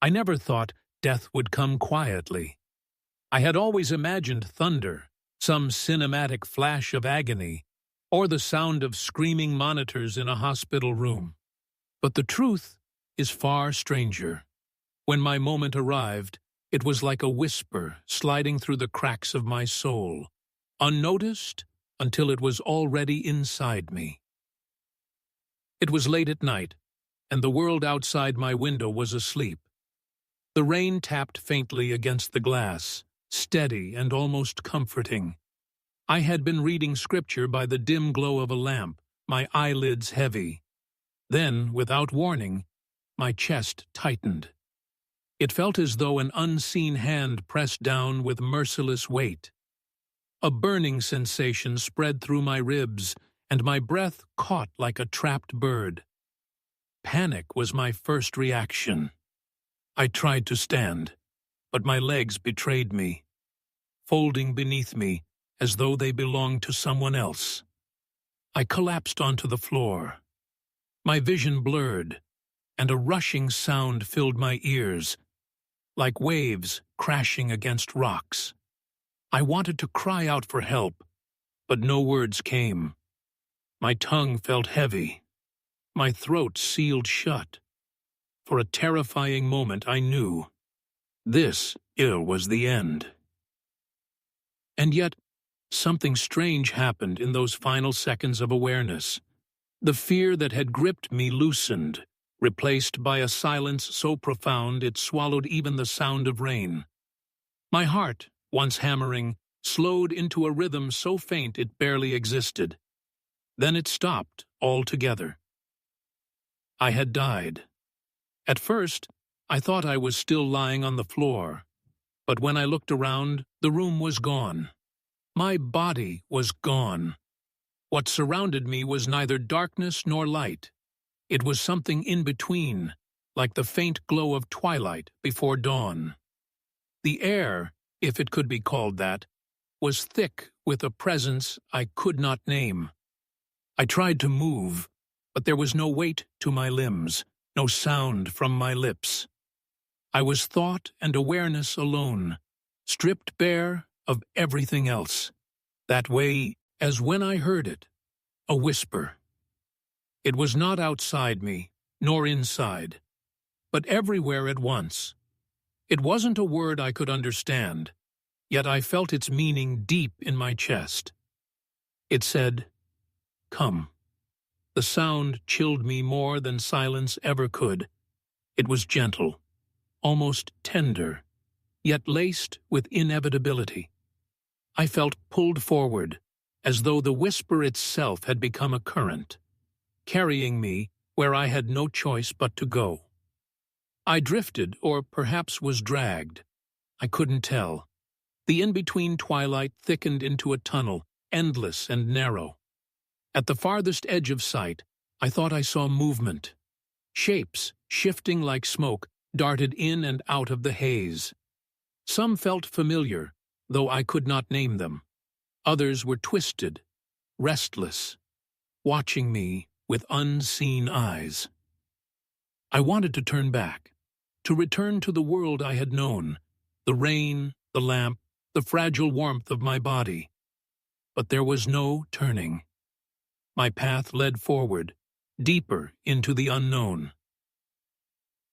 I never thought death would come quietly. I had always imagined thunder, some cinematic flash of agony, or the sound of screaming monitors in a hospital room. But the truth is far stranger. When my moment arrived, it was like a whisper sliding through the cracks of my soul, unnoticed until it was already inside me. It was late at night, and the world outside my window was asleep. The rain tapped faintly against the glass, steady and almost comforting. I had been reading scripture by the dim glow of a lamp, my eyelids heavy. Then, without warning, my chest tightened. It felt as though an unseen hand pressed down with merciless weight. A burning sensation spread through my ribs, and my breath caught like a trapped bird. Panic was my first reaction. I tried to stand, but my legs betrayed me, folding beneath me as though they belonged to someone else. I collapsed onto the floor. My vision blurred, and a rushing sound filled my ears, like waves crashing against rocks. I wanted to cry out for help, but no words came. My tongue felt heavy. My throat sealed shut. For a terrifying moment I knew this was the end. And yet, something strange happened in those final seconds of awareness. The fear that had gripped me loosened, replaced by a silence so profound it swallowed even the sound of rain. My heart, once hammering, slowed into a rhythm so faint it barely existed. Then it stopped altogether. I had died. At first, I thought I was still lying on the floor, but when I looked around, the room was gone. My body was gone. What surrounded me was neither darkness nor light. It was something in between, like the faint glow of twilight before dawn. The air, if it could be called that, was thick with a presence I could not name. I tried to move, but there was no weight to my limbs, no sound from my lips. I was thought and awareness alone, stripped bare of everything else, that way as when I heard it, a whisper. It was not outside me, nor inside, but everywhere at once. It wasn't a word I could understand, yet I felt its meaning deep in my chest. It said, "Come." The sound chilled me more than silence ever could. It was gentle, almost tender, yet laced with inevitability. I felt pulled forward, as though the whisper itself had become a current, carrying me where I had no choice but to go. I drifted, or perhaps was dragged. I couldn't tell. The in-between twilight thickened into a tunnel, endless and narrow. At the farthest edge of sight, I thought I saw movement. Shapes, shifting like smoke, darted in and out of the haze. Some felt familiar, though I could not name them. Others were twisted, restless, watching me with unseen eyes. I wanted to turn back, to return to the world I had known, the rain, the lamp, the fragile warmth of my body. But there was no turning. My path led forward, deeper into the unknown.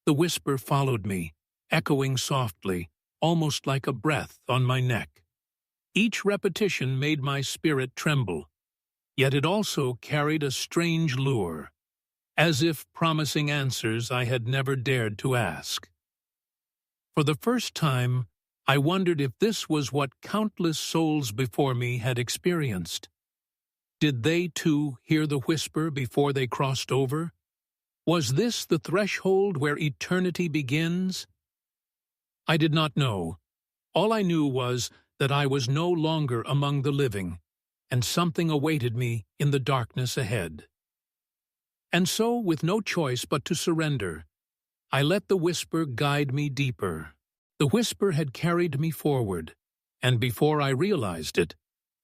The whisper followed me, echoing softly, almost like a breath on my neck. Each repetition made my spirit tremble, yet it also carried a strange lure, as if promising answers I had never dared to ask. For the first time, I wondered if this was what countless souls before me had experienced. Did they, too, hear the whisper before they crossed over? Was this the threshold where eternity begins? I did not know. All I knew was that I was no longer among the living, and something awaited me in the darkness ahead. And so, with no choice but to surrender, I let the whisper guide me deeper. The whisper had carried me forward, and before I realized it,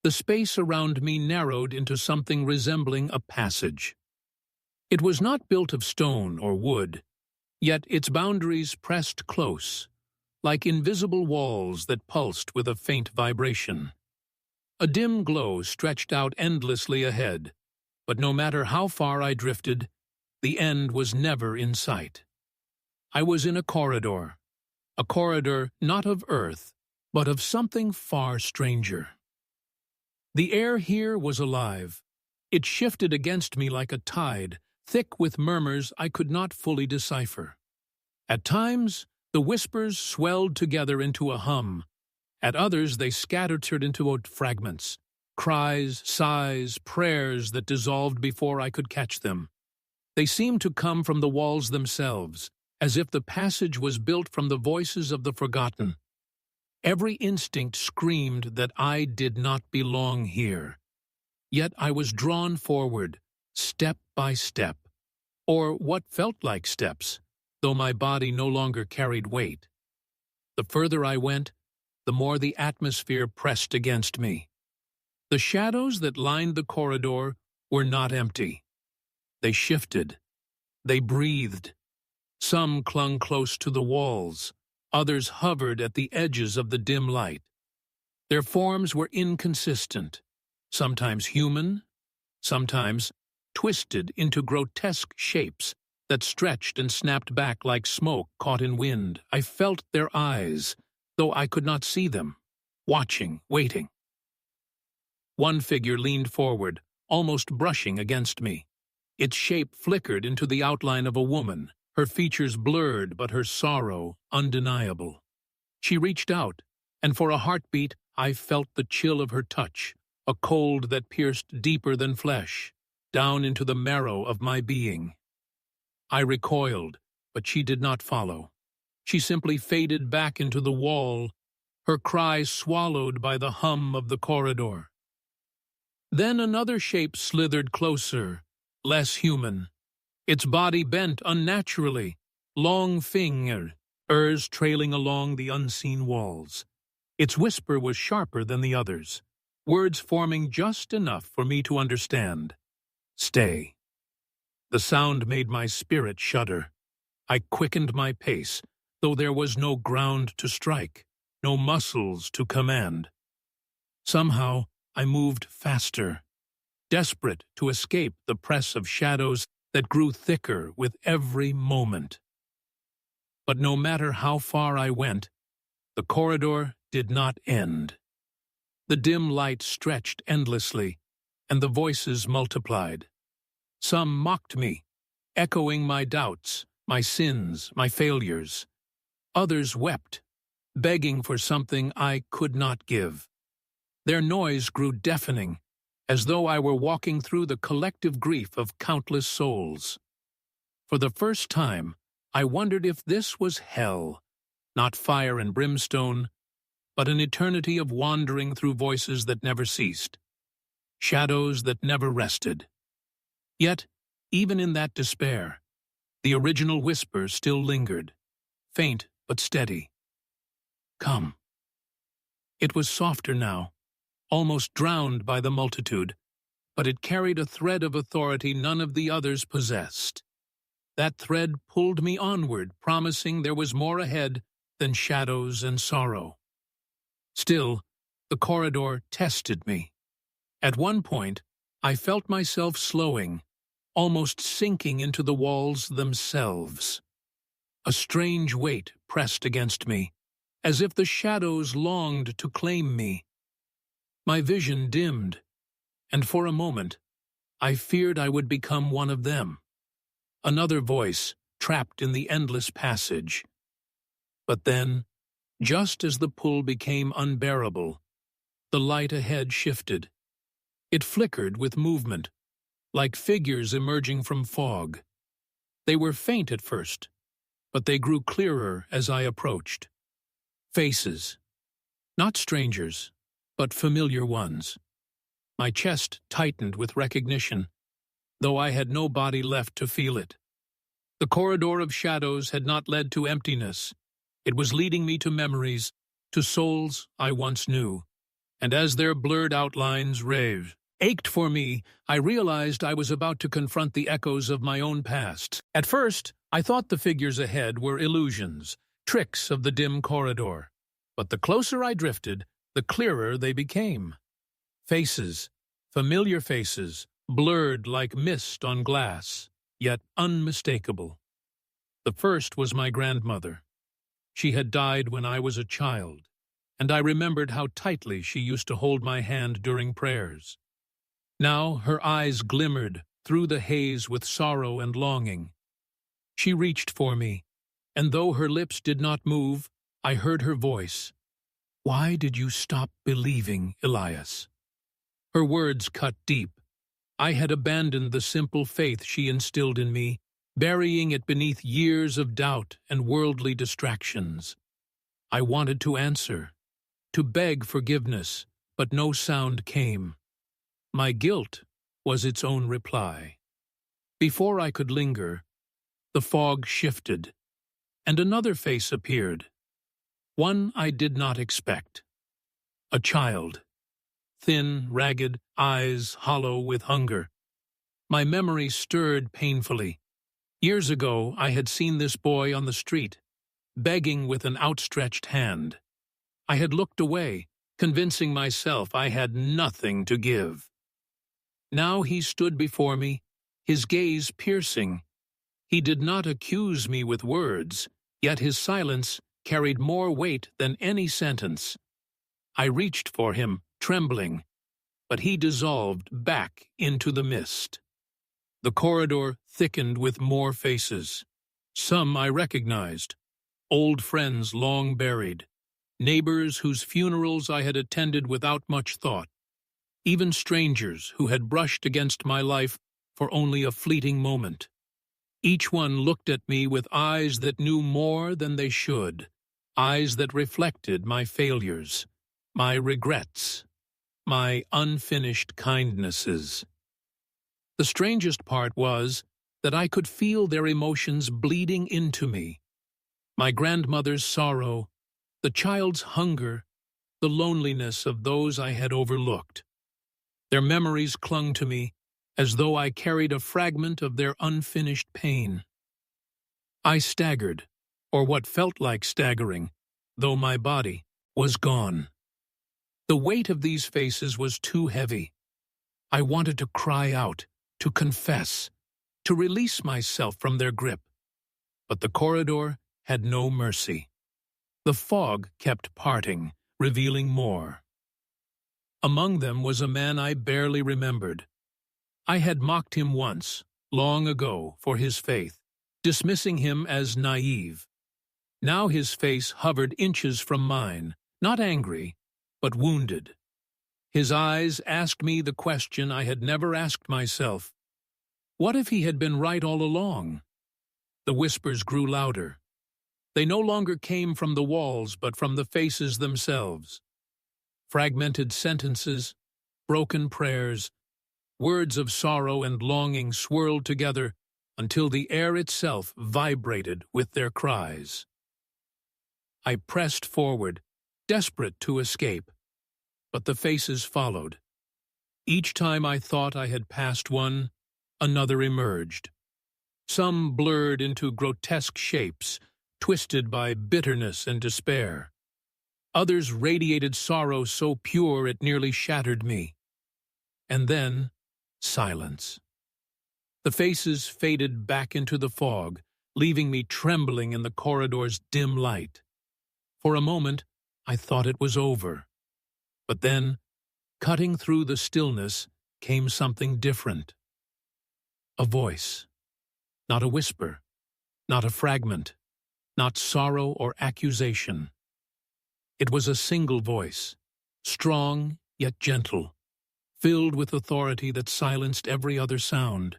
the space around me narrowed into something resembling a passage. It was not built of stone or wood. Yet its boundaries pressed close, like invisible walls that pulsed with a faint vibration. A dim glow stretched out endlessly ahead, but no matter how far I drifted, the end was never in sight. I was in a corridor not of Earth, but of something far stranger. The air here was alive. It shifted against me like a tide, thick with murmurs I could not fully decipher. At times, the whispers swelled together into a hum. At others, they scattered into fragments, cries, sighs, prayers that dissolved before I could catch them. They seemed to come from the walls themselves, as if the passage was built from the voices of the forgotten. Every instinct screamed that I did not belong here. Yet I was drawn forward, step by step, or what felt like steps, though my body no longer carried weight. The further I went, the more the atmosphere pressed against me. The shadows that lined the corridor were not empty. They shifted. They breathed. Some clung close to the walls. Others hovered at the edges of the dim light. Their forms were inconsistent, sometimes human, sometimes twisted into grotesque shapes that stretched and snapped back like smoke caught in wind. I felt their eyes, though I could not see them, watching, waiting. One figure leaned forward, almost brushing against me. Its shape flickered into the outline of a woman, her features blurred but her sorrow undeniable. She reached out, and for a heartbeat I felt the chill of her touch, a cold that pierced deeper than flesh, down into the marrow of my being. I recoiled, but she did not follow. She simply faded back into the wall, her cry swallowed by the hum of the corridor. Then another shape slithered closer, less human. Its body bent unnaturally, long fingers trailing along the unseen walls. Its whisper was sharper than the others, words forming just enough for me to understand. Stay. The sound made my spirit shudder. I quickened my pace, though there was no ground to strike, no muscles to command. Somehow I moved faster, desperate to escape the press of shadows that grew thicker with every moment. But no matter how far I went, the corridor did not end. The dim light stretched endlessly, and the voices multiplied. Some mocked me, echoing my doubts, my sins, my failures. Others wept, begging for something I could not give. Their noise grew deafening, as though I were walking through the collective grief of countless souls. For the first time, I wondered if this was hell, not fire and brimstone, but an eternity of wandering through voices that never ceased, shadows that never rested. Yet, even in that despair, the original whisper still lingered, faint but steady. Come. It was softer now, almost drowned by the multitude, but it carried a thread of authority none of the others possessed. That thread pulled me onward, promising there was more ahead than shadows and sorrow. Still, the corridor tested me. At one point, I felt myself slowing, almost sinking into the walls themselves. A strange weight pressed against me, as if the shadows longed to claim me. My vision dimmed, and for a moment, I feared I would become one of them. Another voice, trapped in the endless passage. But then, just as the pull became unbearable, the light ahead shifted. It flickered with movement, like figures emerging from fog. They were faint at first, but they grew clearer as I approached. Faces. Not strangers, but familiar ones. My chest tightened with recognition, though I had no body left to feel it. The corridor of shadows had not led to emptiness. It was leading me to memories, to souls I once knew. And as their blurred outlines ached for me, I realized I was about to confront the echoes of my own past. At first, I thought the figures ahead were illusions, tricks of the dim corridor, but the closer I drifted, the clearer they became. Faces, familiar faces, blurred like mist on glass, yet unmistakable. The first was my grandmother. She had died when I was a child, and I remembered how tightly she used to hold my hand during prayers. Now her eyes glimmered through the haze with sorrow and longing. She reached for me, and though her lips did not move, I heard her voice. "Why did you stop believing, Elias?" Her words cut deep. I had abandoned the simple faith she instilled in me, burying it beneath years of doubt and worldly distractions. I wanted to answer, to beg forgiveness, but no sound came. My guilt was its own reply. Before I could linger, the fog shifted, and another face appeared, one I did not expect. A child, thin, ragged, eyes hollow with hunger. My memory stirred painfully. Years ago, I had seen this boy on the street, begging with an outstretched hand. I had looked away, convincing myself I had nothing to give. Now he stood before me, his gaze piercing. He did not accuse me with words, yet his silence carried more weight than any sentence. I reached for him, trembling, but he dissolved back into the mist. The corridor thickened with more faces. Some I recognized, old friends long buried, neighbors whose funerals I had attended without much thought, even strangers who had brushed against my life for only a fleeting moment. Each one looked at me with eyes that knew more than they should, eyes that reflected my failures, my regrets, my unfinished kindnesses. The strangest part was that I could feel their emotions bleeding into me. My grandmother's sorrow, the child's hunger, the loneliness of those I had overlooked. Their memories clung to me as though I carried a fragment of their unfinished pain. I staggered, or what felt like staggering, though my body was gone. The weight of these faces was too heavy. I wanted to cry out, to confess, to release myself from their grip. But the corridor had no mercy. The fog kept parting, revealing more. Among them was a man I barely remembered. I had mocked him once, long ago, for his faith, dismissing him as naive. Now his face hovered inches from mine, not angry, but wounded. His eyes asked me the question I had never asked myself. What if he had been right all along? The whispers grew louder. They no longer came from the walls, but from the faces themselves. Fragmented sentences, broken prayers, words of sorrow and longing swirled together until the air itself vibrated with their cries. I pressed forward, desperate to escape, but the faces followed. Each time I thought I had passed one, another emerged. Some blurred into grotesque shapes, twisted by bitterness and despair. Others radiated sorrow so pure it nearly shattered me. And then, silence. The faces faded back into the fog, leaving me trembling in the corridor's dim light. For a moment, I thought it was over. But then, cutting through the stillness, came something different. A voice. Not a whisper, not a fragment, not sorrow or accusation. It was a single voice, strong yet gentle, filled with authority that silenced every other sound.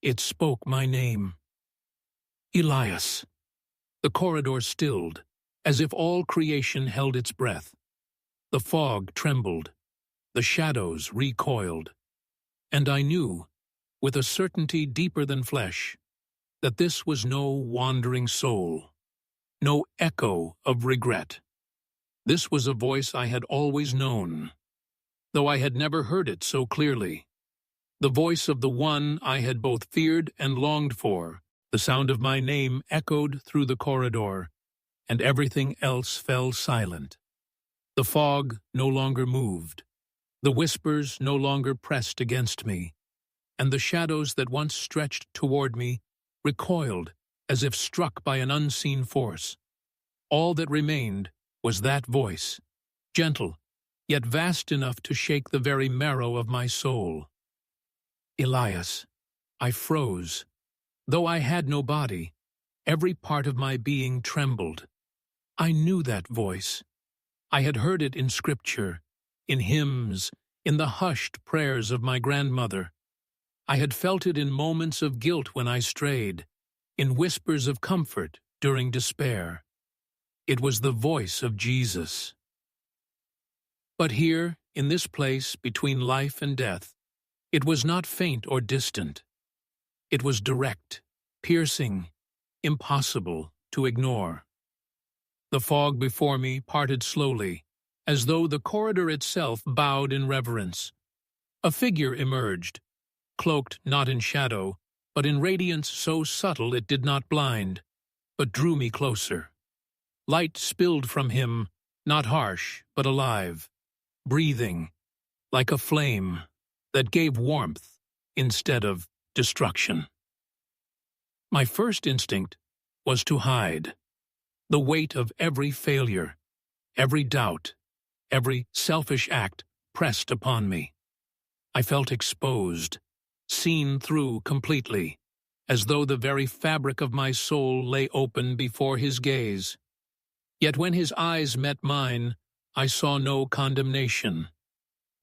It spoke my name. Elias. The corridor stilled, as if all creation held its breath. The fog trembled, the shadows recoiled, and I knew, with a certainty deeper than flesh, that this was no wandering soul, no echo of regret. This was a voice I had always known, though I had never heard it so clearly. The voice of the one I had both feared and longed for, The sound of my name echoed through the corridor, and everything else fell silent. The fog no longer moved. The whispers no longer pressed against me, and the shadows that once stretched toward me recoiled as if struck by an unseen force. All that remained was that voice, gentle, yet vast enough to shake the very marrow of my soul. Elias. I froze. Though I had no body, every part of my being trembled. I knew that voice. I had heard it in scripture, in hymns, in the hushed prayers of my grandmother. I had felt it in moments of guilt when I strayed, in whispers of comfort during despair. It was the voice of Jesus. But here, in this place between life and death, it was not faint or distant. It was direct, piercing, impossible to ignore. The fog before me parted slowly, as though the corridor itself bowed in reverence. A figure emerged, cloaked not in shadow, but in radiance so subtle it did not blind, but drew me closer. Light spilled from him, not harsh, but alive, breathing, like a flame that gave warmth instead of destruction. My first instinct was to hide. The weight of every failure, every doubt, every selfish act pressed upon me. I felt exposed, seen through completely, as though the very fabric of my soul lay open before his gaze. Yet when his eyes met mine, I saw no condemnation.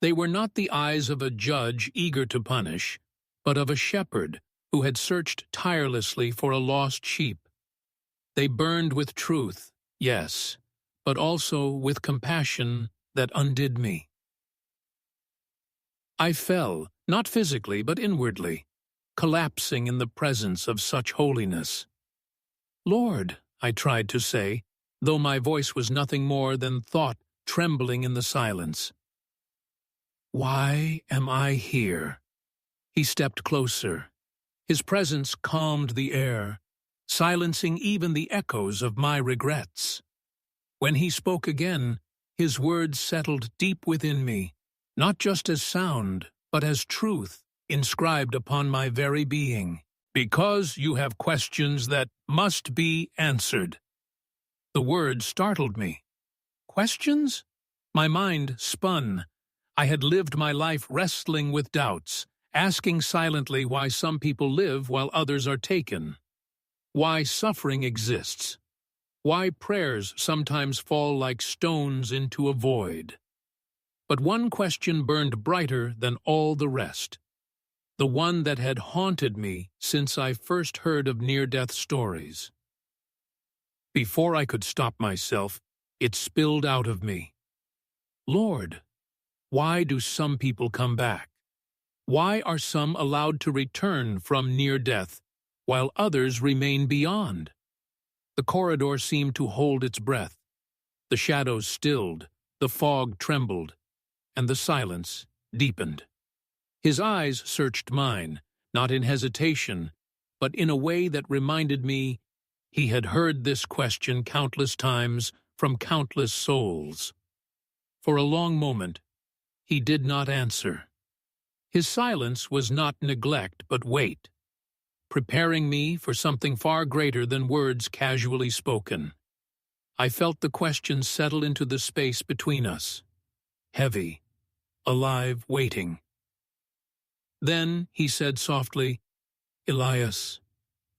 They were not the eyes of a judge eager to punish, but of a shepherd who had searched tirelessly for a lost sheep. They burned with truth, yes, but also with compassion that undid me. I fell, not physically but inwardly, collapsing in the presence of such holiness. "Lord," I tried to say, though my voice was nothing more than thought trembling in the silence. "Why am I here?" He stepped closer. His presence calmed the air, silencing even the echoes of my regrets. When he spoke again, his words settled deep within me, not just as sound, but as truth inscribed upon my very being. "Because you have questions that must be answered." The word startled me. Questions? My mind spun. I had lived my life wrestling with doubts, asking silently why some people live while others are taken, why suffering exists, why prayers sometimes fall like stones into a void. But one question burned brighter than all the rest, the one that had haunted me since I first heard of near-death stories. Before I could stop myself, it spilled out of me. "Lord, why do some people come back? Why are some allowed to return from near death, while others remain beyond?" The corridor seemed to hold its breath. The shadows stilled, the fog trembled, and the silence deepened. His eyes searched mine, not in hesitation, but in a way that reminded me he had heard this question countless times from countless souls. For a long moment, he did not answer. His silence was not neglect but wait, preparing me for something far greater than words casually spoken. I felt the question settle into the space between us, heavy, alive, waiting. Then he said softly, "Elias,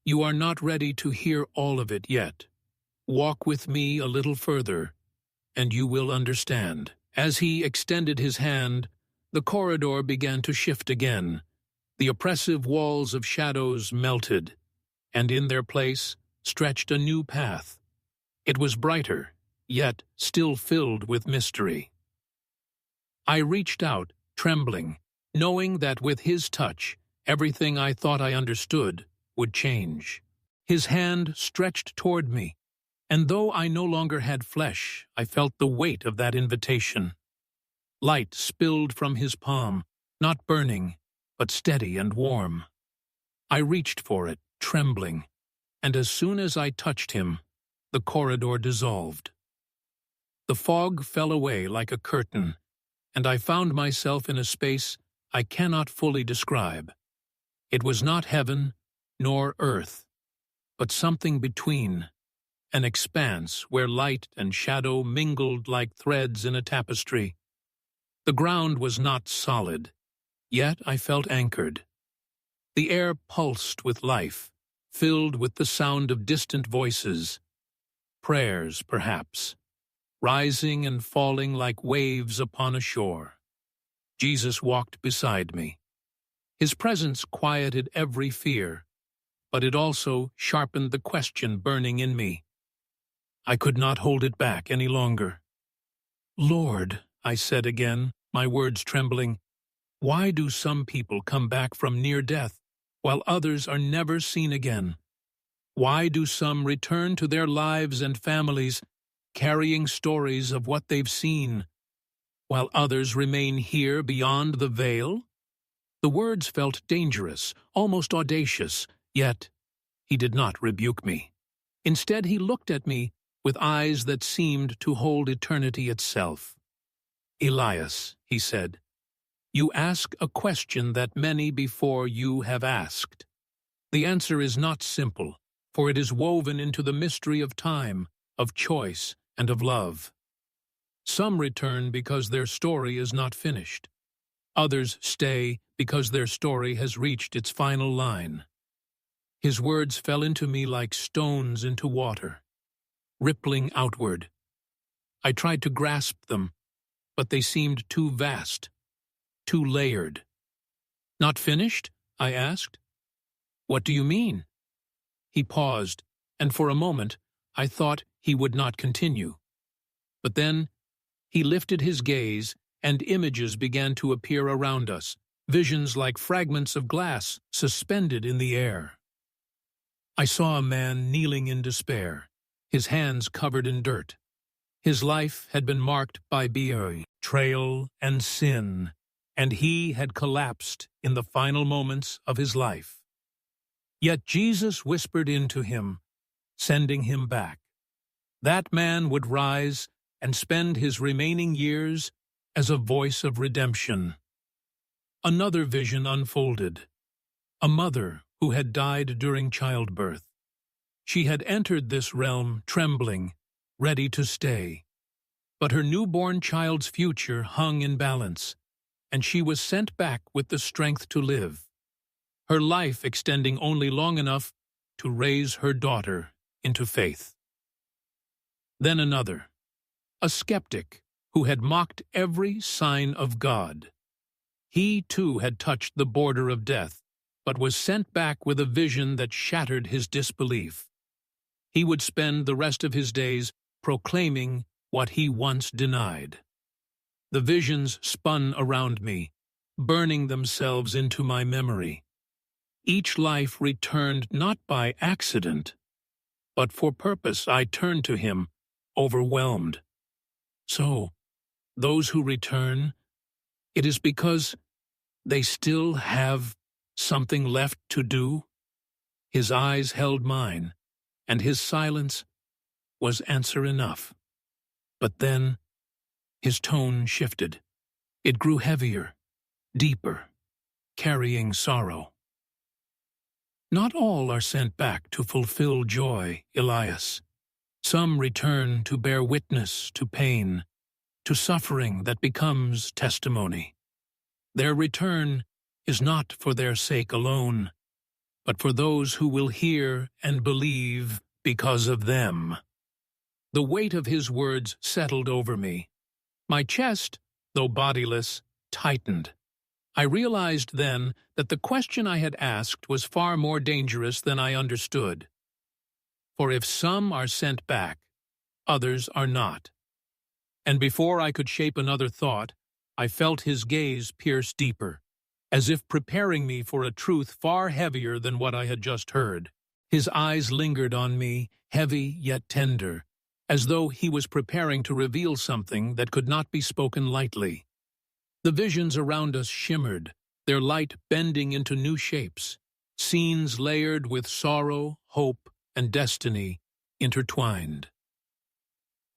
you are not ready to hear all of it yet. Walk with me a little further, and you will understand." As he extended his hand, the corridor began to shift again. The oppressive walls of shadows melted, and in their place stretched a new path. It was brighter, yet still filled with mystery. I reached out, trembling, knowing that with his touch, everything I thought I understood would change. His hand stretched toward me, and though I no longer had flesh, I felt the weight of that invitation. Light spilled from his palm, not burning, but steady and warm. I reached for it, trembling, and as soon as I touched him, the corridor dissolved. The fog fell away like a curtain, and I found myself in a space I cannot fully describe. It was not heaven nor earth, but something between, an expanse where light and shadow mingled like threads in a tapestry. The ground was not solid, yet I felt anchored. The air pulsed with life, filled with the sound of distant voices, prayers perhaps, rising and falling like waves upon a shore. Jesus walked beside me. His presence quieted every fear, but it also sharpened the question burning in me. I could not hold it back any longer. "Lord," I said again, my words trembling, "why do some people come back from near death, while others are never seen again? Why do some return to their lives and families, carrying stories of what they've seen, while others remain here beyond the veil?" The words felt dangerous, almost audacious, yet he did not rebuke me. Instead, he looked at me with eyes that seemed to hold eternity itself. "Elias," he said, "you ask a question that many before you have asked. The answer is not simple, for it is woven into the mystery of time, of choice, and of love. Some return because their story is not finished. Others stay because their story has reached its final line." His words fell into me like stones into water, rippling outward. I tried to grasp them, but they seemed too vast, too layered. "Not finished?" I asked. "What do you mean?" He paused, and for a moment I thought he would not continue. But then he lifted his gaze, and images began to appear around us, visions like fragments of glass suspended in the air. I saw a man kneeling in despair, his hands covered in dirt. His life had been marked by betrayal and sin, and he had collapsed in the final moments of his life. Yet Jesus whispered into him, sending him back. That man would rise and spend his remaining years as a voice of redemption. Another vision unfolded. A mother who had died during childbirth. She had entered this realm trembling, ready to stay. But her newborn child's future hung in balance, and she was sent back with the strength to live, her life extending only long enough to raise her daughter into faith. Then another, a skeptic who had mocked every sign of God. He too had touched the border of death, but was sent back with a vision that shattered his disbelief. He would spend the rest of his days proclaiming what he once denied. The visions spun around me, burning themselves into my memory. Each life returned not by accident, but for purpose. I turned to him, overwhelmed. So, those who return, it is because they still have something left to do? His eyes held mine, and his silence was answer enough. But then his tone shifted. It grew heavier, deeper, carrying sorrow. "Not all are sent back to fulfill joy, Elias. Some return to bear witness to pain, to suffering that becomes testimony. Their return is not for their sake alone, but for those who will hear and believe because of them." The weight of his words settled over me. My chest, though bodiless, tightened. I realized then that the question I had asked was far more dangerous than I understood. For if some are sent back, others are not. And before I could shape another thought, I felt his gaze pierce deeper, as if preparing me for a truth far heavier than what I had just heard. His eyes lingered on me, heavy yet tender, as though he was preparing to reveal something that could not be spoken lightly. The visions around us shimmered, their light bending into new shapes, scenes layered with sorrow, hope, and destiny intertwined.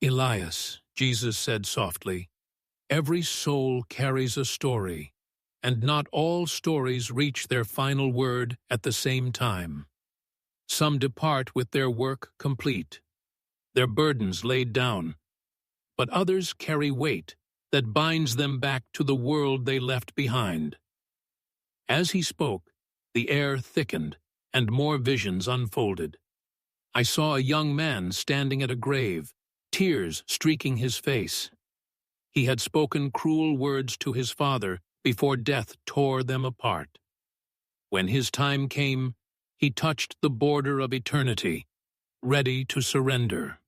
Elias, Jesus said softly, every soul carries a story, and not all stories reach their final word at the same time. Some depart with their work complete, their burdens laid down, but others carry weight that binds them back to the world they left behind. As he spoke, the air thickened and more visions unfolded. I saw a young man standing at a grave, tears streaking his face. He had spoken cruel words to his father before death tore them apart. When his time came, he touched the border of eternity, ready to surrender.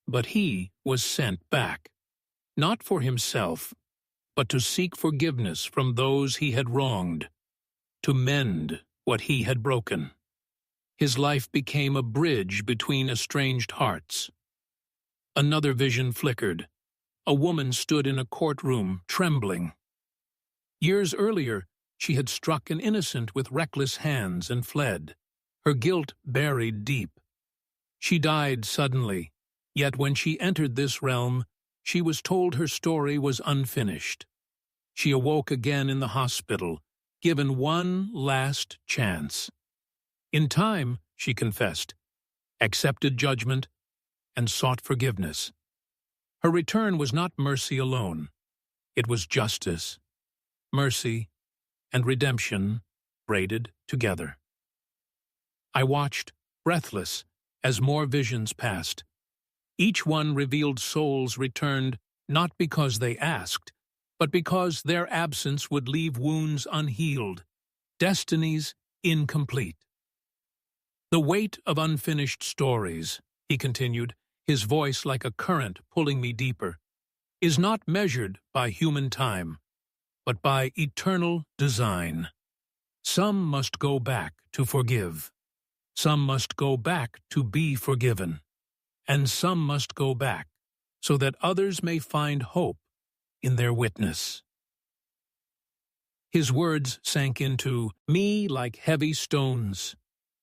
But he was sent back, not for himself, but to seek forgiveness from those he had wronged, to mend what he had broken. His life became a bridge between estranged hearts. Another vision flickered. A woman stood in a courtroom, trembling. Years earlier, she had struck an innocent with reckless hands and fled, her guilt buried deep. She died suddenly, yet when she entered this realm, she was told her story was unfinished. She awoke again in the hospital, given one last chance. In time, she confessed, accepted judgment, and sought forgiveness. Her return was not mercy alone. It was justice, mercy, and redemption braided together. I watched, breathless, as more visions passed. Each one revealed souls returned not because they asked, but because their absence would leave wounds unhealed, destinies incomplete. The weight of unfinished stories, he continued, his voice like a current pulling me deeper, is not measured by human time, but by eternal design. Some must go back to forgive. Some must go back to be forgiven. And some must go back so that others may find hope in their witness. His words sank into me like heavy stones.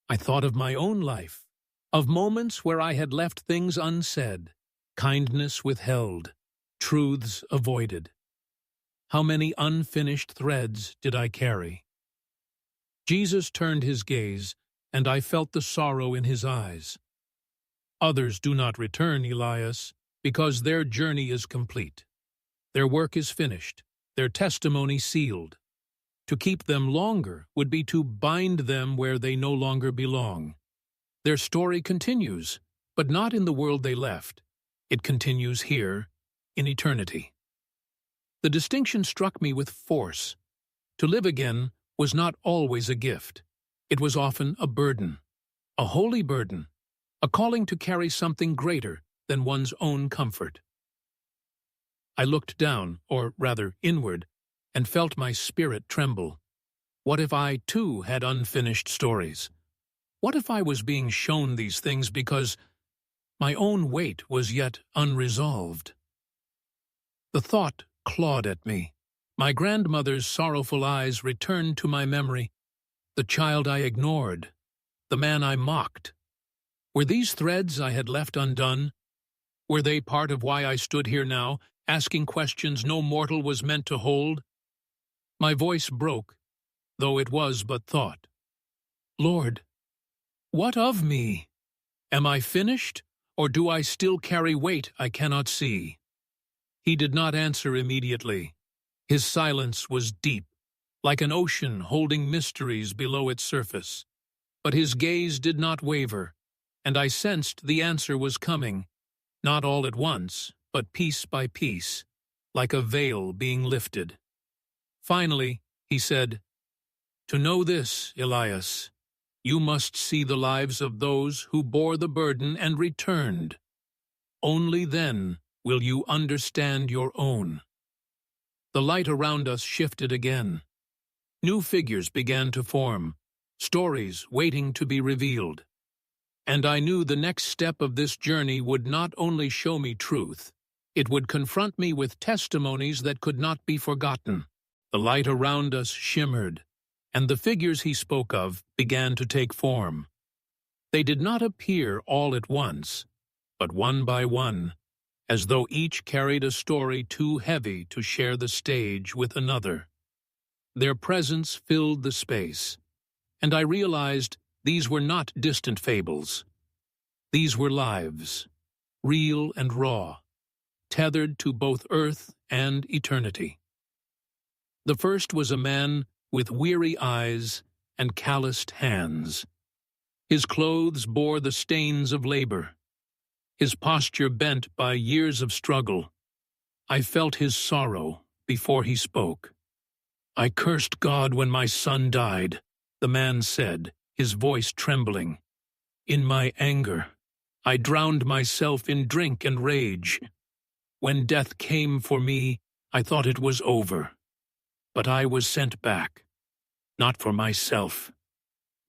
I thought of my own life, of moments where I had left things unsaid, kindness withheld, truths avoided. How many unfinished threads did I carry? Jesus turned his gaze, and I felt the sorrow in his eyes. Others do not return, Elias, because their journey is complete. Their work is finished, their testimony sealed. To keep them longer would be to bind them where they no longer belong. Their story continues, but not in the world they left. It continues here, in eternity. The distinction struck me with force. To live again was not always a gift. It was often a burden, a holy burden, a calling to carry something greater than one's own comfort. I looked down, or rather inward, and felt my spirit tremble. What if I, too, had unfinished stories? What if I was being shown these things because my own weight was yet unresolved? The thought clawed at me. My grandmother's sorrowful eyes returned to my memory. The child I ignored, the man I mocked. Were these threads I had left undone? Were they part of why I stood here now, asking questions no mortal was meant to hold? My voice broke, though it was but thought. Lord, what of me? Am I finished, or do I still carry weight I cannot see? He did not answer immediately. His silence was deep, like an ocean holding mysteries below its surface. But his gaze did not waver, and I sensed the answer was coming, not all at once, but piece by piece, like a veil being lifted. Finally, he said, "To know this, Elias, you must see the lives of those who bore the burden and returned. Only then will you understand your own." The light around us shifted again. New figures began to form, stories waiting to be revealed. And I knew the next step of this journey would not only show me truth, it would confront me with testimonies that could not be forgotten. The light around us shimmered, and the figures he spoke of began to take form. They did not appear all at once, but one by one, as though each carried a story too heavy to share the stage with another. Their presence filled the space, and I realized these were not distant fables. These were lives, real and raw, tethered to both earth and eternity. The first was a man with weary eyes and calloused hands. His clothes bore the stains of labor, his posture bent by years of struggle. I felt his sorrow before he spoke. "I cursed God when my son died," the man said, his voice trembling. "In my anger, I drowned myself in drink and rage. When death came for me, I thought it was over. But I was sent back, not for myself,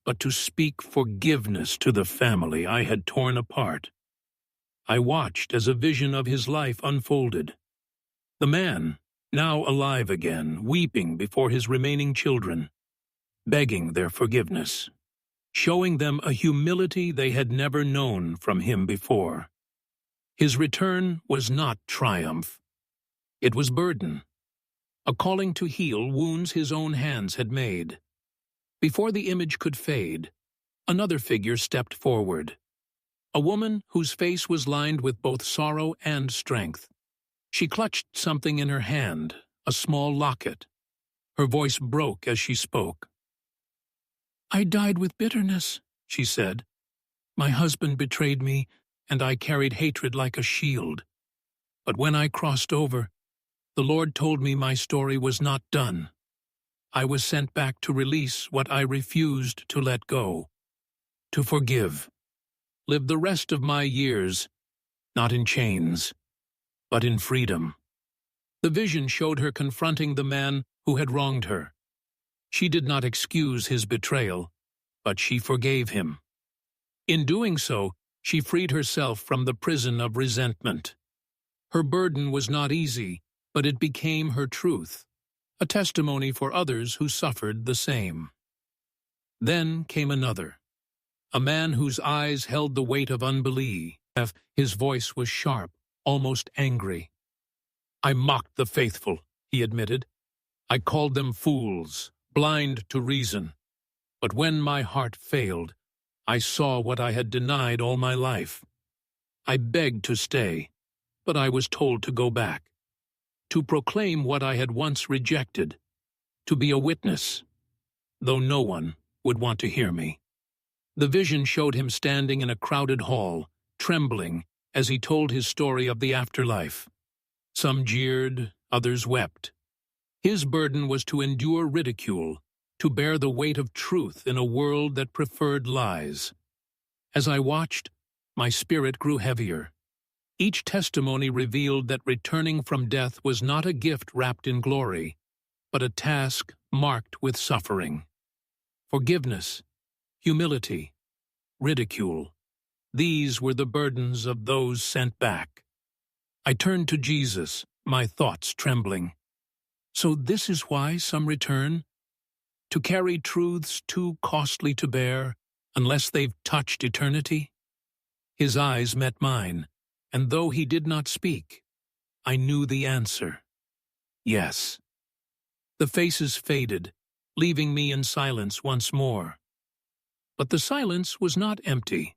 but to speak forgiveness to the family I had torn apart." I watched as a vision of his life unfolded. The man, now alive again, weeping before his remaining children, begging their forgiveness, showing them a humility they had never known from him before. His return was not triumph. It was burden, a calling to heal wounds his own hands had made. Before the image could fade, another figure stepped forward, a woman whose face was lined with both sorrow and strength. She clutched something in her hand, a small locket. Her voice broke as she spoke. "I died with bitterness," she said. "My husband betrayed me, and I carried hatred like a shield. But when I crossed over, the Lord told me my story was not done. I was sent back to release what I refused to let go, to forgive, live the rest of my years, not in chains, but in freedom." The vision showed her confronting the man who had wronged her. She did not excuse his betrayal, but she forgave him. In doing so, she freed herself from the prison of resentment. Her burden was not easy, but it became her truth, a testimony for others who suffered the same. Then came another, a man whose eyes held the weight of unbelief. His voice was sharp, almost angry. "I mocked the faithful," he admitted. "I called them fools, blind to reason. But when my heart failed, I saw what I had denied all my life. I begged to stay, but I was told to go back, to proclaim what I had once rejected, to be a witness, though no one would want to hear me." The vision showed him standing in a crowded hall, trembling as he told his story of the afterlife. Some jeered, others wept. His burden was to endure ridicule, to bear the weight of truth in a world that preferred lies. As I watched, my spirit grew heavier. Each testimony revealed that returning from death was not a gift wrapped in glory, but a task marked with suffering. Forgiveness, humility, ridicule, these were the burdens of those sent back. I turned to Jesus, my thoughts trembling. So this is why some return? To carry truths too costly to bear, unless they've touched eternity? His eyes met mine, and though he did not speak, I knew the answer. Yes. The faces faded, leaving me in silence once more. But the silence was not empty.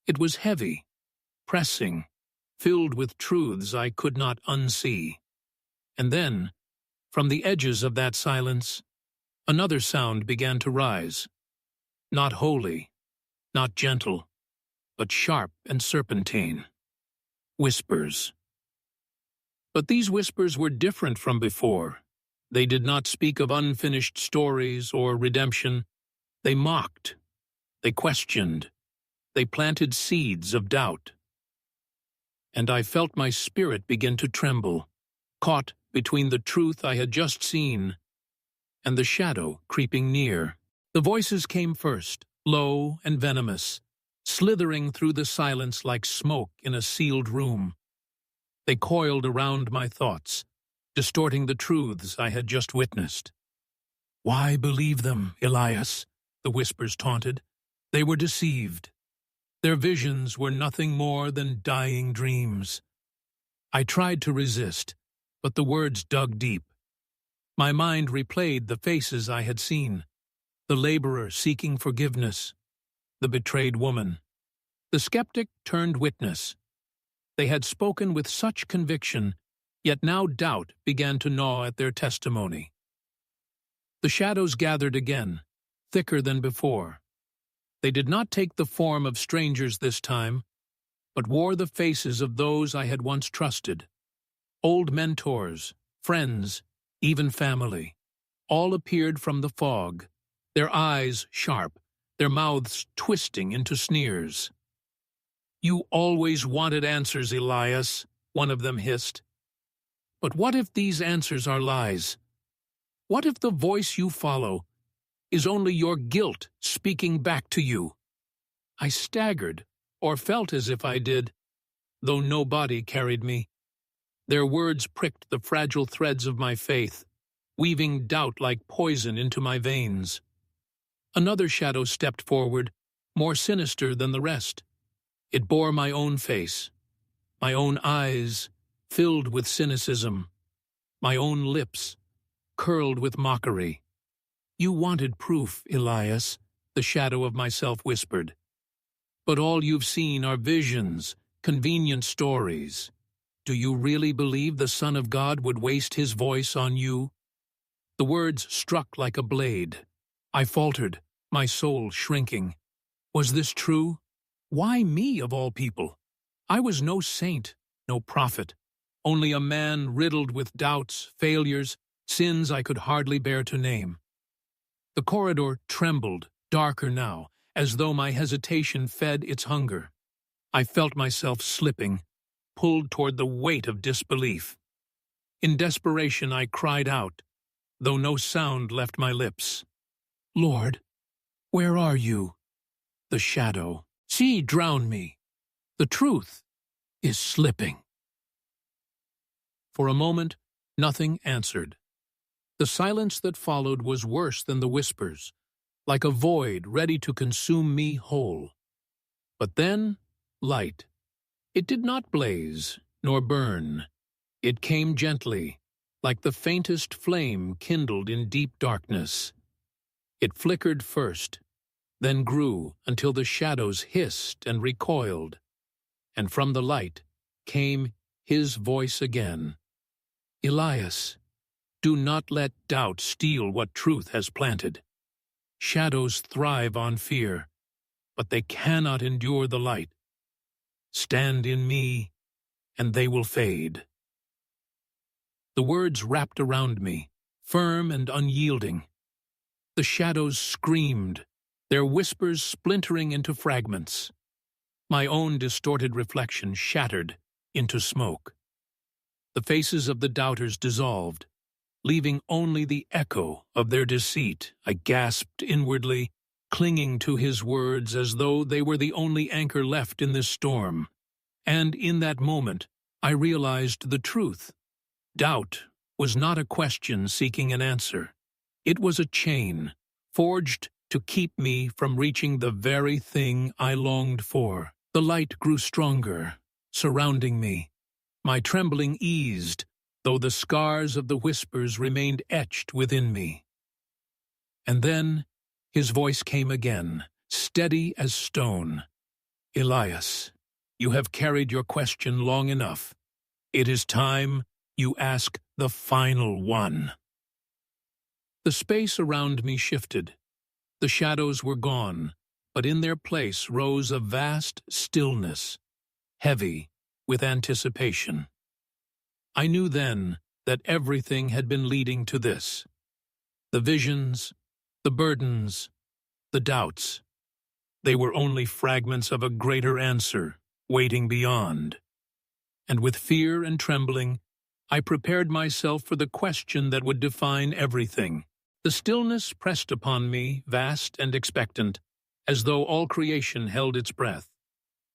It was heavy, pressing, filled with truths I could not unsee. And then, from the edges of that silence, another sound began to rise. Not holy, not gentle, but sharp and serpentine. Whispers. But these whispers were different from before. They did not speak of unfinished stories or redemption. They mocked. They questioned. They planted seeds of doubt. And I felt my spirit begin to tremble, caught between the truth I had just seen and the shadow creeping near. The voices came first, low and venomous, slithering through the silence like smoke in a sealed room. They coiled around my thoughts, distorting the truths I had just witnessed. "Why believe them, Elias?" the whispers taunted. "They were deceived. Their visions were nothing more than dying dreams. I tried to resist, but the words dug deep. My mind replayed the faces I had seen: the laborer seeking forgiveness, the betrayed woman, the skeptic turned witness. They had spoken with such conviction, yet now doubt began to gnaw at their testimony. The shadows gathered again, thicker than before. They did not take the form of strangers this time, but wore the faces of those I had once trusted. Old mentors, friends, even family. All appeared from the fog, their eyes sharp, their mouths twisting into sneers. "You always wanted answers, Elias," one of them hissed. "But what if these answers are lies? What if the voice you follow is only your guilt speaking back to you?" I staggered, or felt as if I did, though no body carried me. Their words pricked the fragile threads of my faith, weaving doubt like poison into my veins. Another shadow stepped forward, more sinister than the rest. It bore my own face, my own eyes filled with cynicism, my own lips curled with mockery. "You wanted proof, Elias," the shadow of myself whispered. "But all you've seen are visions, convenient stories. Do you really believe the Son of God would waste his voice on you?" The words struck like a blade. I faltered, my soul shrinking. Was this true? Why me, of all people? I was no saint, no prophet, only a man riddled with doubts, failures, sins I could hardly bear to name. The corridor trembled, darker now, as though my hesitation fed its hunger. I felt myself slipping, pulled toward the weight of disbelief. In desperation I cried out, though no sound left my lips. "Lord, where are you?" The shadow. "See, drown me. The truth is slipping." For a moment, nothing answered. The silence that followed was worse than the whispers, like a void ready to consume me whole. But then, light. It did not blaze, nor burn. It came gently, like the faintest flame kindled in deep darkness. It flickered first, then grew until the shadows hissed and recoiled, and from the light came his voice again. "Elias, do not let doubt steal what truth has planted. Shadows thrive on fear, but they cannot endure the light. Stand in me, and they will fade." The words wrapped around me, firm and unyielding. The shadows screamed, their whispers splintering into fragments. My own distorted reflection shattered into smoke. The faces of the doubters dissolved, leaving only the echo of their deceit. I gasped inwardly, clinging to his words as though they were the only anchor left in this storm. And in that moment, I realized the truth. Doubt was not a question seeking an answer. It was a chain, forged to keep me from reaching the very thing I longed for. The light grew stronger, surrounding me. My trembling eased, though the scars of the whispers remained etched within me. And then his voice came again, steady as stone. "Elias, you have carried your question long enough. It is time you ask the final one." The space around me shifted. The shadows were gone, but in their place rose a vast stillness, heavy with anticipation. I knew then that everything had been leading to this. The visions, the burdens, the doubts. They were only fragments of a greater answer waiting beyond. And with fear and trembling, I prepared myself for the question that would define everything. The stillness pressed upon me, vast and expectant, as though all creation held its breath.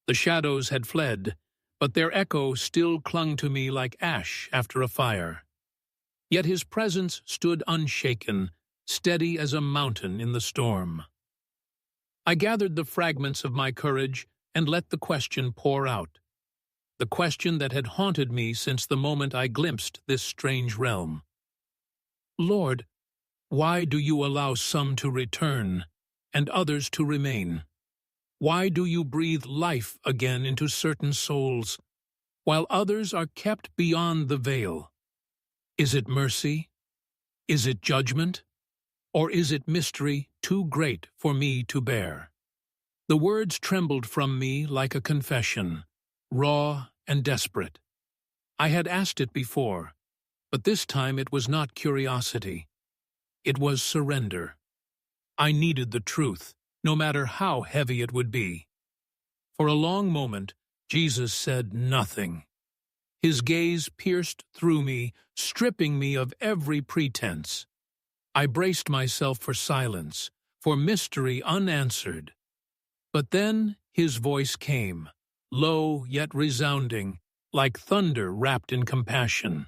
The shadows had fled, but their echo still clung to me like ash after a fire. Yet his presence stood unshaken, steady as a mountain in the storm. I gathered the fragments of my courage and let the question pour out. The question that had haunted me since the moment I glimpsed this strange realm. Lord, why do you allow some to return and others to remain? Why do you breathe life again into certain souls, while others are kept beyond the veil? Is it mercy? Is it judgment? Or is it mystery too great for me to bear? The words trembled from me like a confession, raw and desperate. I had asked it before, but this time it was not curiosity. It was surrender. I needed the truth, no matter how heavy it would be. For a long moment, Jesus said nothing. His gaze pierced through me, stripping me of every pretense. I braced myself for silence, for mystery unanswered. But then his voice came, low yet resounding, like thunder wrapped in compassion.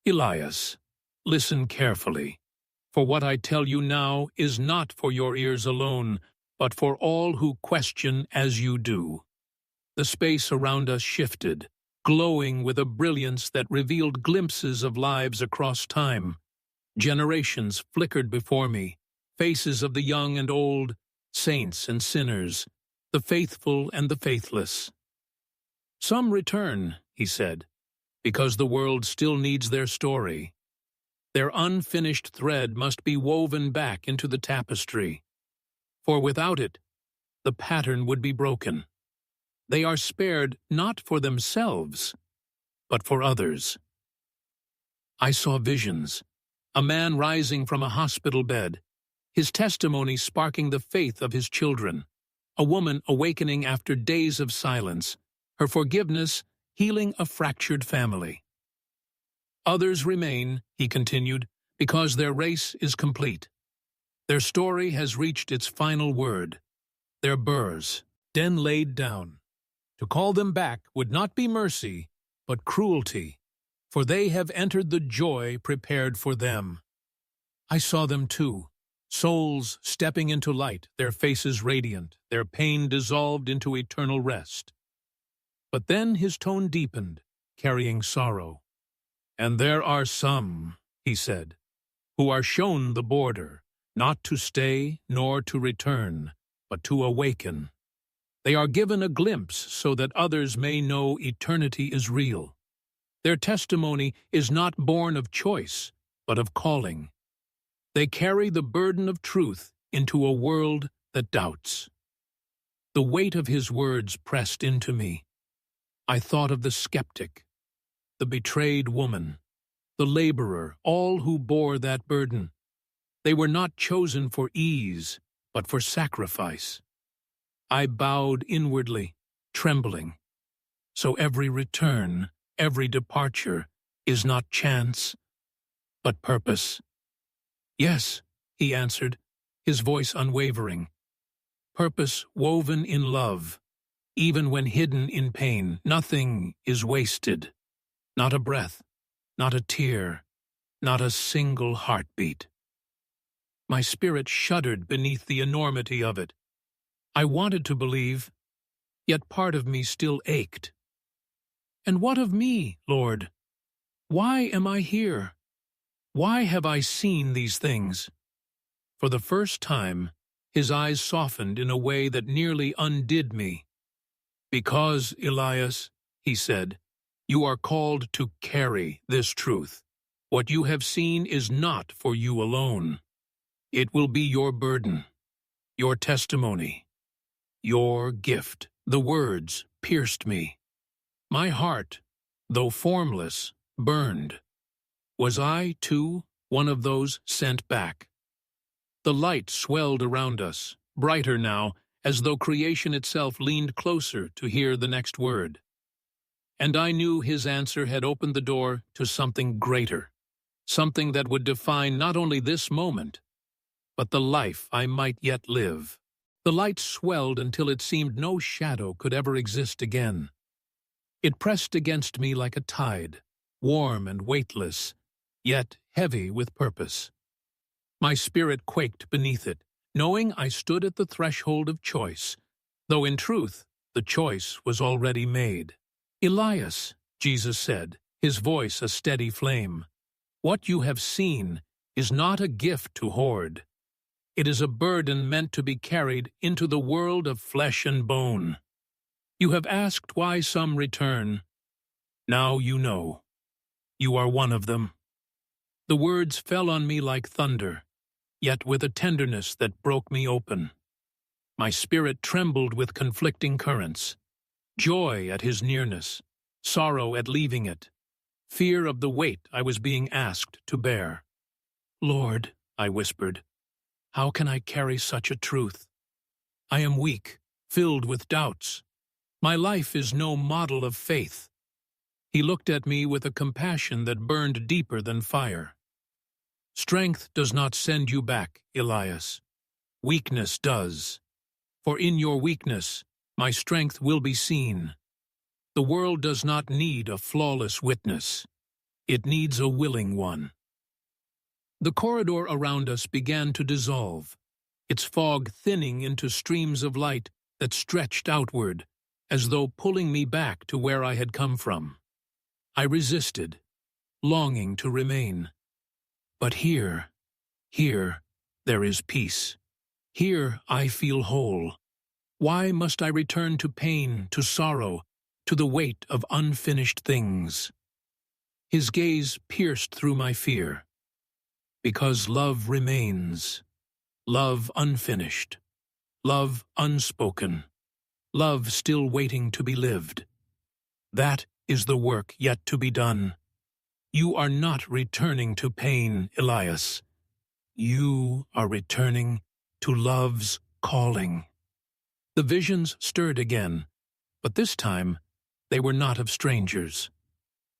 Elias, listen carefully, for what I tell you now is not for your ears alone, but for all who question as you do. The space around us shifted, glowing with a brilliance that revealed glimpses of lives across time. Generations flickered before me, faces of the young and old, saints and sinners, the faithful and the faithless. Some return, he said, because the world still needs their story. Their unfinished thread must be woven back into the tapestry, for without it, the pattern would be broken. They are spared not for themselves, but for others. I saw visions, a man rising from a hospital bed, his testimony sparking the faith of his children, a woman awakening after days of silence, her forgiveness healing a fractured family. Others remain, he continued, because their race is complete. Their story has reached its final word, their burrs, then laid down. To call them back would not be mercy, but cruelty, for they have entered the joy prepared for them. I saw them too, souls stepping into light, their faces radiant, their pain dissolved into eternal rest. But then his tone deepened, carrying sorrow. And there are some, he said, who are shown the border, not to stay nor to return, but to awaken. They are given a glimpse so that others may know eternity is real. Their testimony is not born of choice, but of calling. They carry the burden of truth into a world that doubts. The weight of his words pressed into me. I thought of the skeptic, the betrayed woman, the laborer, all who bore that burden. They were not chosen for ease, but for sacrifice. I bowed inwardly, trembling. So every return, every departure, is not chance, but purpose. Yes, he answered, his voice unwavering. Purpose woven in love, even when hidden in pain. Nothing is wasted. Not a breath, not a tear, not a single heartbeat. My spirit shuddered beneath the enormity of it. I wanted to believe, yet part of me still ached. And what of me, Lord? Why am I here? Why have I seen these things? For the first time, his eyes softened in a way that nearly undid me. Because, Elias, he said, you are called to carry this truth. What you have seen is not for you alone. It will be your burden, your testimony, your gift. The words pierced me. My heart, though formless, burned. Was I, too, one of those sent back? The light swelled around us, brighter now, as though creation itself leaned closer to hear the next word. And I knew his answer had opened the door to something greater, something that would define not only this moment, but the life I might yet live. The light swelled until it seemed no shadow could ever exist again. It pressed against me like a tide, warm and weightless, yet heavy with purpose. My spirit quaked beneath it, knowing I stood at the threshold of choice, though in truth the choice was already made. "Elias," Jesus said, his voice a steady flame, "what you have seen is not a gift to hoard. It is a burden meant to be carried into the world of flesh and bone. You have asked why some return. Now you know. You are one of them." The words fell on me like thunder, yet with a tenderness that broke me open. My spirit trembled with conflicting currents, joy at his nearness, sorrow at leaving it, fear of the weight I was being asked to bear. "Lord," I whispered, "how can I carry such a truth? I am weak, filled with doubts. My life is no model of faith." He looked at me with a compassion that burned deeper than fire. "Strength does not send you back, Elias. Weakness does. For in your weakness, my strength will be seen. The world does not need a flawless witness. It needs a willing one." The corridor around us began to dissolve, its fog thinning into streams of light that stretched outward, as though pulling me back to where I had come from. I resisted, longing to remain. But here, there is peace. Here I feel whole. Why must I return to pain, to sorrow, to the weight of unfinished things? His gaze pierced through my fear. Because love remains, love unfinished, love unspoken, love still waiting to be lived. That is the work yet to be done. You are not returning to pain, Elias. You are returning to love's calling. The visions stirred again, but this time they were not of strangers.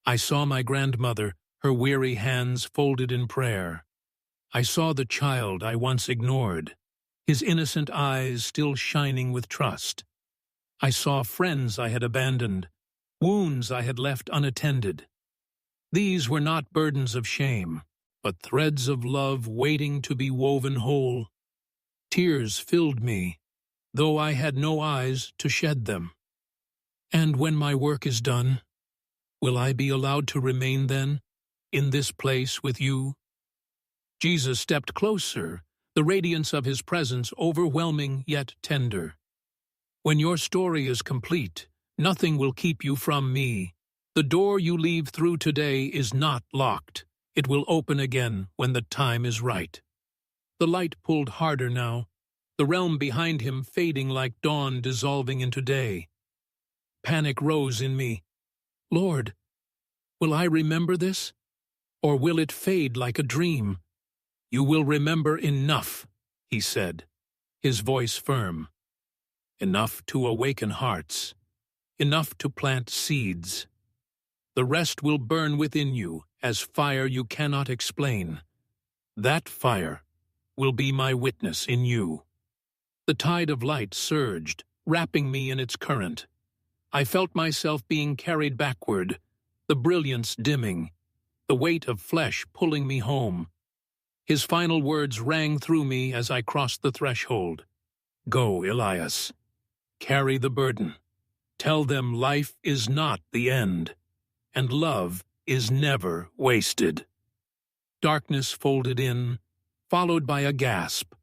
I saw my grandmother, her weary hands folded in prayer. I saw the child I once ignored, his innocent eyes still shining with trust. I saw friends I had abandoned, wounds I had left unattended. These were not burdens of shame, but threads of love waiting to be woven whole. Tears filled me, though I had no eyes to shed them. And when my work is done, will I be allowed to remain then, in this place with you? Jesus stepped closer, the radiance of his presence overwhelming yet tender. When your story is complete, nothing will keep you from me. The door you leave through today is not locked. It will open again when the time is right. The light pulled harder now, the realm behind him fading like dawn dissolving into day. Panic rose in me. Lord, will I remember this? Or will it fade like a dream? You will remember enough, he said, his voice firm. Enough to awaken hearts, enough to plant seeds. The rest will burn within you as fire you cannot explain. That fire will be my witness in you. The tide of light surged, wrapping me in its current. I felt myself being carried backward, the brilliance dimming, the weight of flesh pulling me home. His final words rang through me as I crossed the threshold. Go, Elias. Carry the burden. Tell them life is not the end, and love is never wasted. Darkness folded in, followed by a gasp,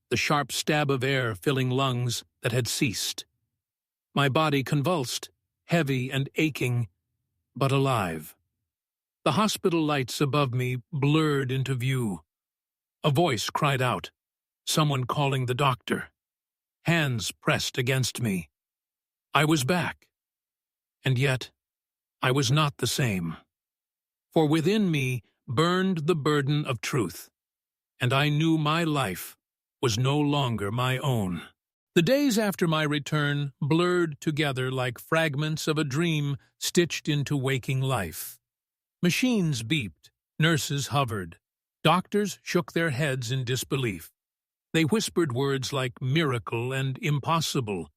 the sharp stab of air filling lungs that had ceased. My body convulsed, heavy and aching, but alive. The hospital lights above me blurred into view. A voice cried out, someone calling the doctor. Hands pressed against me. I was back. And yet, I was not the same. For within me burned the burden of truth, and I knew my life was no longer my own. The days after my return blurred together like fragments of a dream stitched into waking life. Machines beeped, nurses hovered, doctors shook their heads in disbelief. They whispered words like miracle and impossible,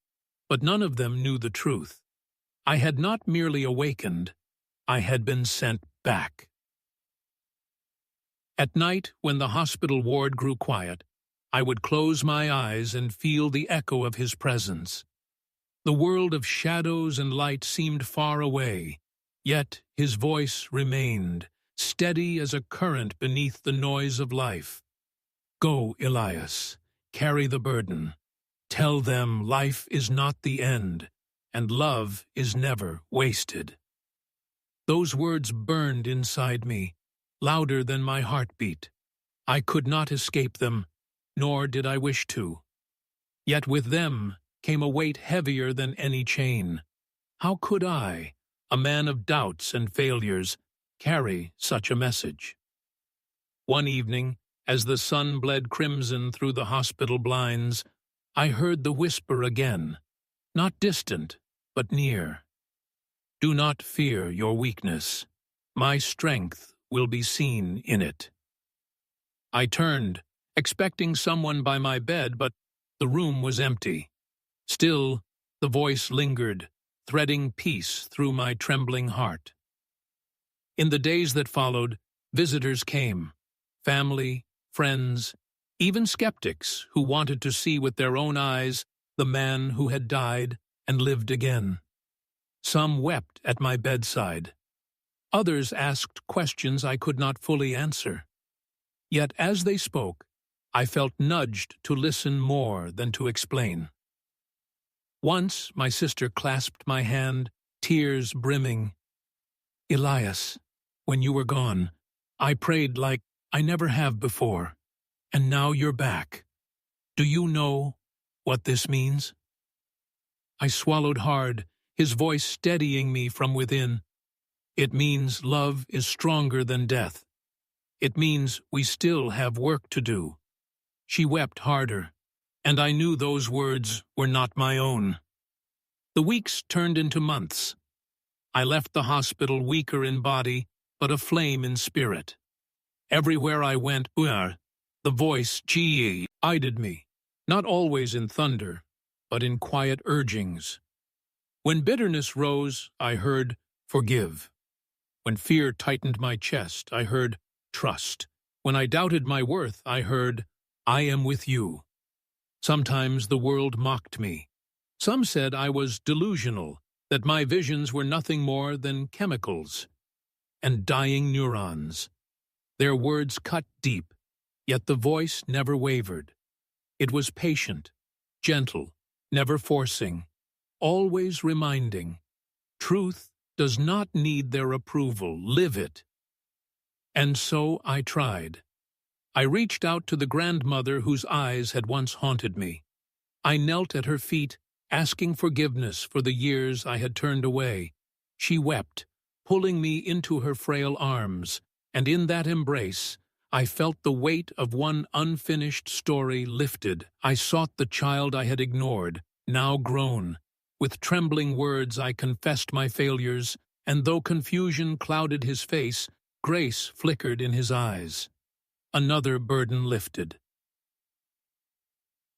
but none of them knew the truth. I had not merely awakened, I had been sent back. At night, when the hospital ward grew quiet, I would close my eyes and feel the echo of his presence. The world of shadows and light seemed far away, yet his voice remained, steady as a current beneath the noise of life. Go, Elias, carry the burden. Tell them life is not the end, and love is never wasted. Those words burned inside me, louder than my heartbeat. I could not escape them, nor did I wish to. Yet with them came a weight heavier than any chain. How could I, a man of doubts and failures, carry such a message? One evening, as the sun bled crimson through the hospital blinds, I heard the whisper again, not distant, but near. Do not fear your weakness. My strength will be seen in it. I turned, expecting someone by my bed, but the room was empty. Still, the voice lingered, threading peace through my trembling heart. In the days that followed, visitors came, family, friends, even skeptics who wanted to see with their own eyes the man who had died and lived again. Some wept at my bedside. Others asked questions I could not fully answer. Yet as they spoke, I felt nudged to listen more than to explain. Once my sister clasped my hand, tears brimming. Elias, when you were gone, I prayed like I never have before, and now you're back. Do you know what this means? I swallowed hard, his voice steadying me from within. It means love is stronger than death. It means we still have work to do. She wept harder, and I knew those words were not my own. The weeks turned into months. I left the hospital weaker in body, but aflame in spirit. Everywhere I went, the voice, guided me, not always in thunder, but in quiet urgings. When bitterness rose, I heard, forgive. When fear tightened my chest, I heard, trust. When I doubted my worth, I heard, I am with you. Sometimes the world mocked me. Some said I was delusional, that my visions were nothing more than chemicals and dying neurons. Their words cut deep, yet the voice never wavered. It was patient, gentle, never forcing, always reminding, truth does not need their approval, live it. And so I tried. I reached out to the grandmother whose eyes had once haunted me. I knelt at her feet, asking forgiveness for the years I had turned away. She wept, pulling me into her frail arms, and in that embrace, I felt the weight of one unfinished story lifted. I sought the child I had ignored, now grown. With trembling words I confessed my failures, and though confusion clouded his face, grace flickered in his eyes. Another burden lifted.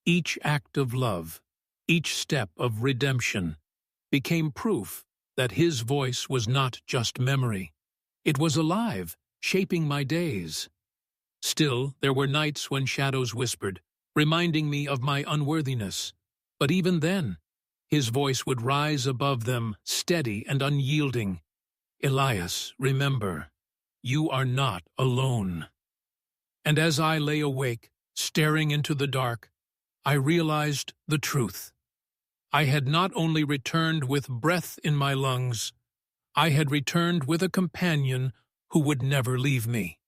Each act of love, each step of redemption, became proof that his voice was not just memory. It was alive, shaping my days. Still, there were nights when shadows whispered, reminding me of my unworthiness. But even then, his voice would rise above them, steady and unyielding. Elias, remember, you are not alone. And as I lay awake, staring into the dark, I realized the truth. I had not only returned with breath in my lungs, I had returned with a companion who would never leave me.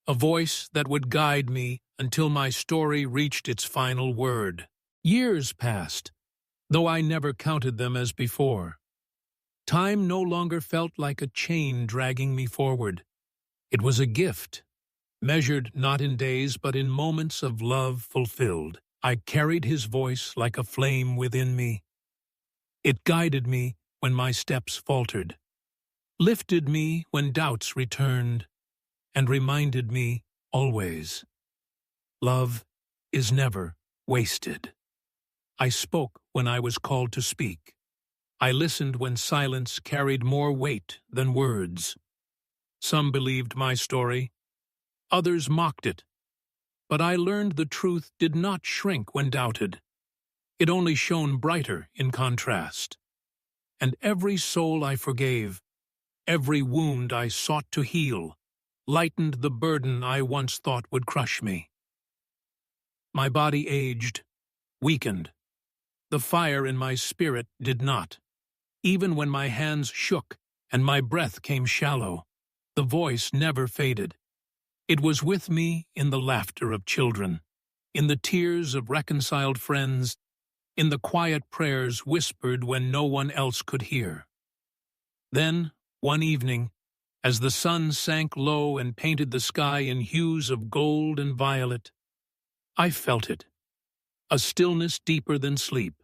A voice that would guide me until my story reached its final word. Years passed, though I never counted them as before. Time no longer felt like a chain dragging me forward. It was a gift, measured not in days but in moments of love fulfilled. I carried his voice like a flame within me. It guided me when my steps faltered, lifted me when doubts returned, and reminded me always, love is never wasted. I spoke when I was called to speak. I listened when silence carried more weight than words. Some believed my story, others mocked it. But I learned the truth did not shrink when doubted. It only shone brighter in contrast. And every soul I forgave, every wound I sought to heal, lightened the burden I once thought would crush me. My body aged, weakened. The fire in my spirit did not. Even when my hands shook and my breath came shallow, the voice never faded. It was with me in the laughter of children, in the tears of reconciled friends, in the quiet prayers whispered when no one else could hear. Then, one evening, as the sun sank low and painted the sky in hues of gold and violet, I felt it, a stillness deeper than sleep,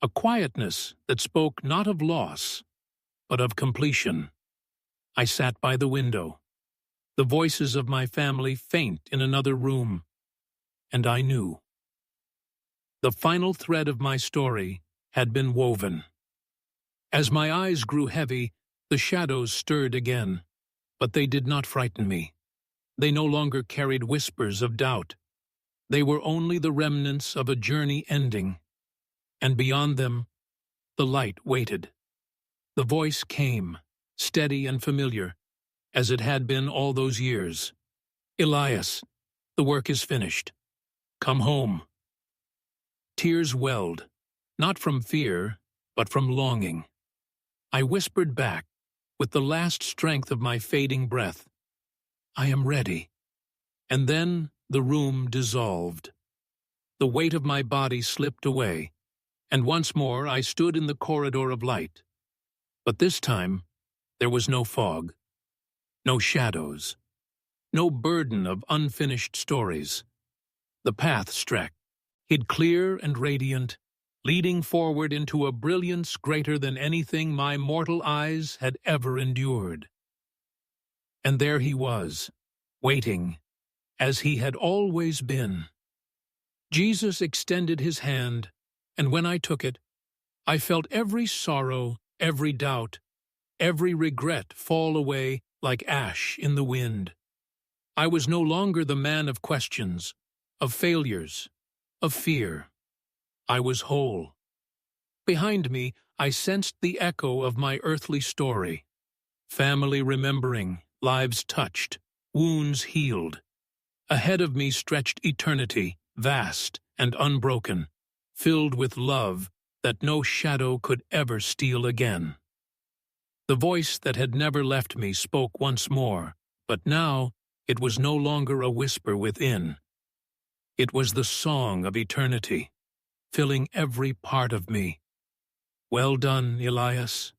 a quietness that spoke not of loss, but of completion. I sat by the window, the voices of my family faint in another room, and I knew. The final thread of my story had been woven. As my eyes grew heavy, the shadows stirred again, but they did not frighten me. They no longer carried whispers of doubt. They were only the remnants of a journey ending, and beyond them, the light waited. The voice came, steady and familiar, as it had been all those years. Elias, the work is finished. Come home. Tears welled, not from fear, but from longing. I whispered back, with the last strength of my fading breath, I am ready. And then the room dissolved. The weight of my body slipped away, and once more I stood in the corridor of light. But this time, there was no fog, no shadows, no burden of unfinished stories. The path stretched, hid clear and radiant, leading forward into a brilliance greater than anything my mortal eyes had ever endured. And there he was, waiting, as he had always been. Jesus extended his hand, and when I took it, I felt every sorrow, every doubt, every regret fall away like ash in the wind. I was no longer the man of questions, of failures, of fear. I was whole. Behind me, I sensed the echo of my earthly story. Family remembering, lives touched, wounds healed. Ahead of me stretched eternity, vast and unbroken, filled with love that no shadow could ever steal again. The voice that had never left me spoke once more, but now it was no longer a whisper within. It was the song of eternity, filling every part of me. Well done, Elias.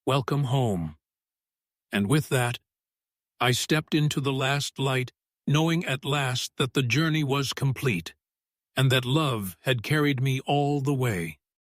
Welcome home. And with that, I stepped into the last light, knowing at last that the journey was complete, and that love had carried me all the way.